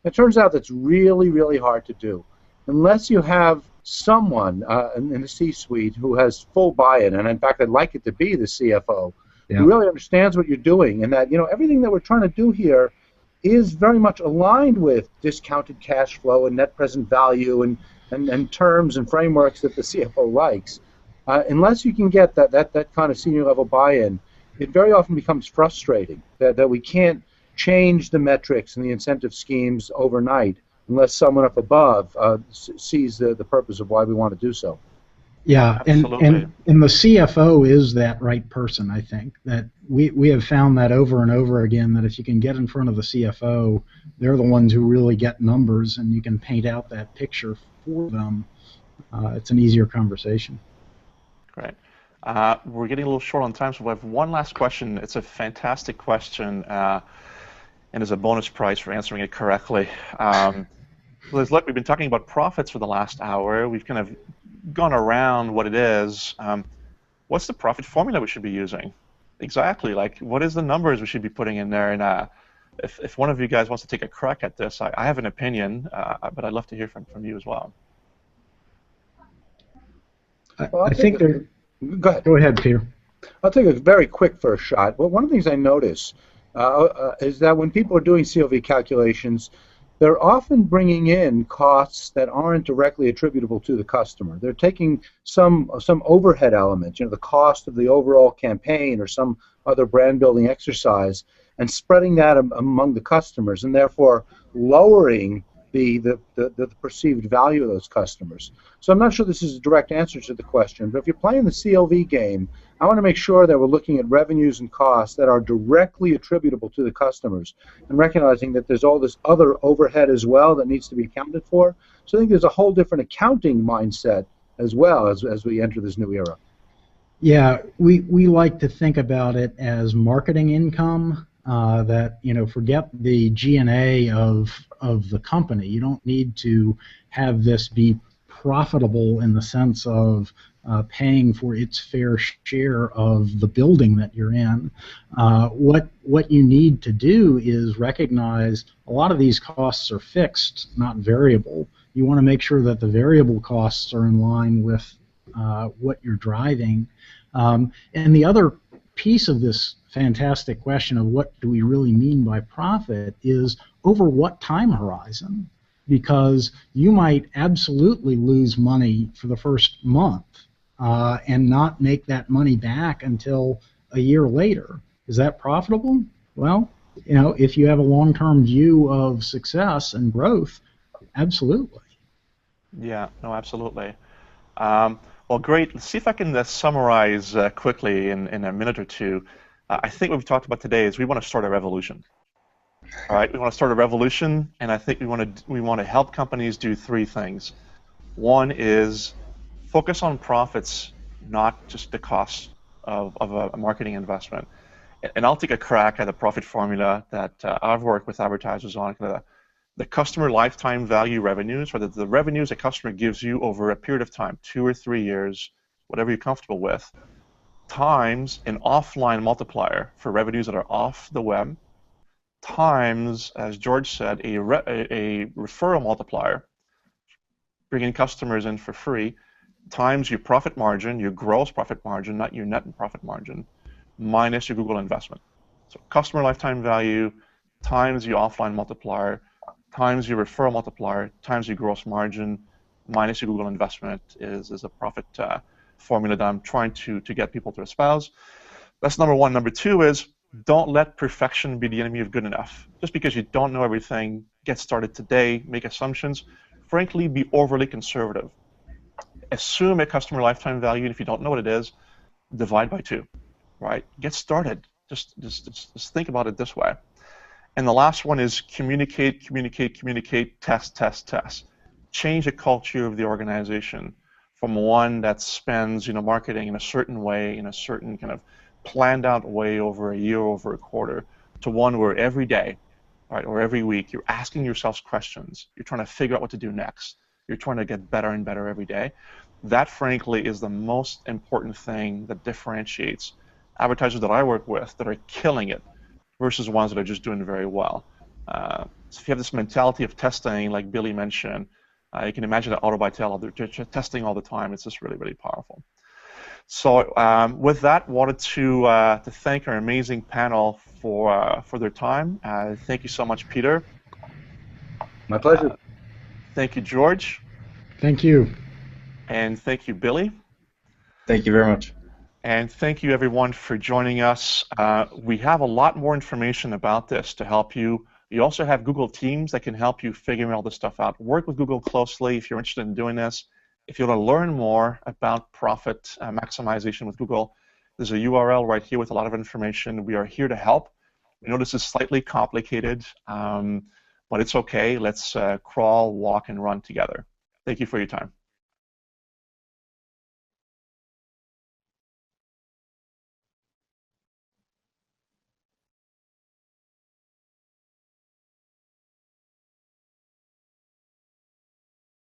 It turns out that's really, really hard to do. Unless you have someone in the C-suite who has full buy-in, and in fact I'd like it to be the CFO, who really understands what you're doing, and that everything that we're trying to do here is very much aligned with discounted cash flow and net present value and terms and frameworks that the CFO likes. Unless you can get that kind of senior level buy-in, it very often becomes frustrating that we can't change the metrics and the incentive schemes overnight unless someone up above sees the purpose of why we want to do so. Yeah, and the CFO is that right person, I think. That we have found that over and over again, that if you can get in front of the CFO, they're the ones who really get numbers, and you can paint out that picture for them. It's an easier conversation. Great. We're getting a little short on time, so we have one last question. It's a fantastic question, and there's a bonus prize for answering it correctly. Liz, look, we've been talking about profits for the last hour. We've kind of gone around what it is. What's the profit formula we should be using? Exactly. Like, what is the numbers we should be putting in there? And if one of you guys wants to take a crack at this, I have an opinion, but I'd love to hear from you as well. I think go ahead. Go ahead, Peter. I'll take a very quick first shot. Well, one of the things I notice is that when people are doing CLV calculations, they're often bringing in costs that aren't directly attributable to the customer. They're taking some overhead element, the cost of the overall campaign or some other brand building exercise, and spreading that among the customers, and therefore lowering the perceived value of those customers. So I'm not sure this is a direct answer to the question, but if you're playing the CLV game, I want to make sure that we're looking at revenues and costs that are directly attributable to the customers, and recognizing that there's all this other overhead as well that needs to be accounted for. So I think there's a whole different accounting mindset as well as we enter this new era. Yeah, we like to think about it as marketing income. That forget the G&A of the company. You don't need to have this be profitable in the sense of paying for its fair share of the building that you're in. What you need to do is recognize a lot of these costs are fixed, not variable. You want to make sure that the variable costs are in line with what you're driving. And the other piece of this fantastic question of what do we really mean by profit is over what time horizon, because you might absolutely lose money for the first month and not make that money back until a year later. Is that profitable? Well, if you have a long-term view of success and growth, absolutely. Yeah, no, absolutely. Well, great. Let's see if I can summarize quickly in a minute or two. I think what we've talked about today is we want to start a revolution. All right, we want to start a revolution, and I think we want to help companies do three things. One is focus on profits, not just the cost of a marketing investment. And I'll take a crack at the profit formula that I've worked with advertisers on. The customer lifetime value revenues, or the revenues a customer gives you over a period of time, 2 or 3 years, whatever you're comfortable with, times an offline multiplier for revenues that are off the web, times, as George said, a referral multiplier, bringing customers in for free, times your profit margin, your gross profit margin, not your net profit margin, minus your Google investment. So customer lifetime value times your offline multiplier, times your referral multiplier, times your gross margin, minus your Google investment is a profit formula that I'm trying to get people to espouse. That's number one. Number two is don't let perfection be the enemy of good enough. Just because you don't know everything, get started today, make assumptions. frankly, be overly conservative. Assume a customer lifetime value, and if you don't know what it is, divide by 2, right? Get started. Just think about it this way. And the last one is communicate, communicate, communicate, test, test, test. Change the culture of the organization from one that spends, marketing in a certain way, in a certain kind of planned out way over a year, over a quarter, to one where every day, right, or every week, you're asking yourselves questions. You're trying to figure out what to do next. You're trying to get better and better every day. That, frankly, is the most important thing that differentiates advertisers that I work with that are killing it versus ones that are just doing very well. So if you have this mentality of testing, like Billy mentioned, you can imagine that Auto by Tel, they're testing all the time. It's just really, really powerful. So with that, wanted to thank our amazing panel for their time. Thank you so much, Peter. My pleasure. Thank you, George. Thank you. And thank you, Billy. Thank you very much. And thank you, everyone, for joining us. We have a lot more information about this to help you. You also have Google Teams that can help you figure all this stuff out. Work with Google closely if you're interested in doing this. If you want to learn more about profit maximization with Google, there's a URL right here with a lot of information. We are here to help. We know this is slightly complicated, but it's okay. Let's crawl, walk, and run together. Thank you for your time.